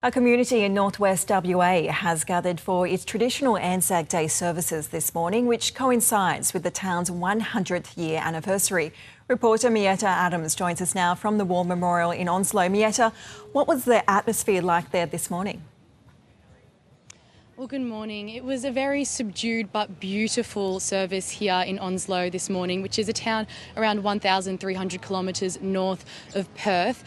A community in northwest WA has gathered for its traditional Anzac Day services this morning, which coincides with the town's 100th year anniversary. Reporter Mietta Adams joins us now from the War Memorial in Onslow. Mietta, what was the atmosphere like there this morning? Well, good morning. It was a very subdued but beautiful service here in Onslow this morning, which is a town around 1,300 kilometres north of Perth.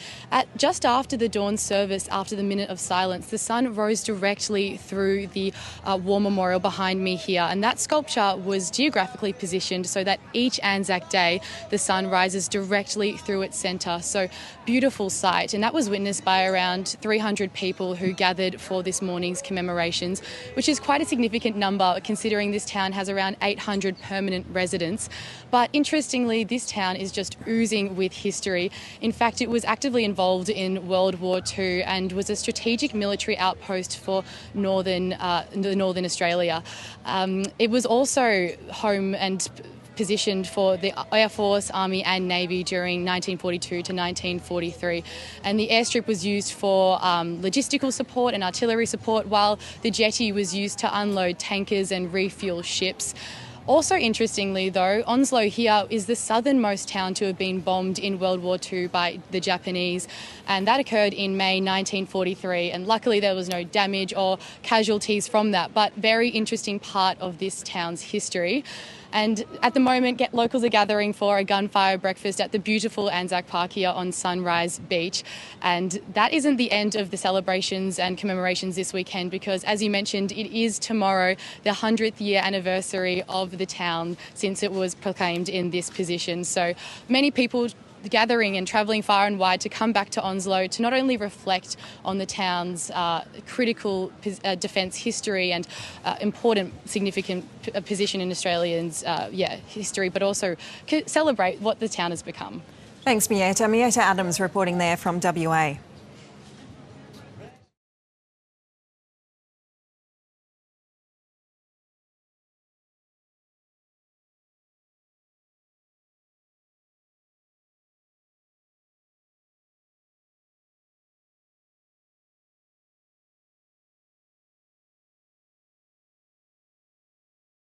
Just after the dawn service, after the minute of silence, the sun rose directly through the War Memorial behind me here, and that sculpture was geographically positioned so that each Anzac Day the sun rises directly through its centre. So beautiful sight, and that was witnessed by around 300 people who gathered for this morning's commemorations, which is quite a significant number considering this town has around 800 permanent residents. But interestingly, this town is just oozing with history. In fact, it was actively involved in World War II and was a strategic military outpost for northern Australia. It was also home and positioned for the Air Force, Army and Navy during 1942 to 1943. And the airstrip was used for logistical support and artillery support, while the jetty was used to unload tankers and refuel ships. Also interestingly though, Onslow here is the southernmost town to have been bombed in World War II by the Japanese, and that occurred in May 1943, and luckily there was no damage or casualties from that, but very interesting part of this town's history. And at the moment, locals are gathering for a gunfire breakfast at the beautiful Anzac Park here on Sunrise Beach. And that isn't the end of the celebrations and commemorations this weekend, because as you mentioned, it is tomorrow, the 100th year anniversary of the town since it was proclaimed in this position. So many people gathering and travelling far and wide to come back to Onslow to not only reflect on the town's critical defence history and important, significant position in Australians' history, but also celebrate what the town has become. Thanks, Mietta. Mietta Adams reporting there from WA.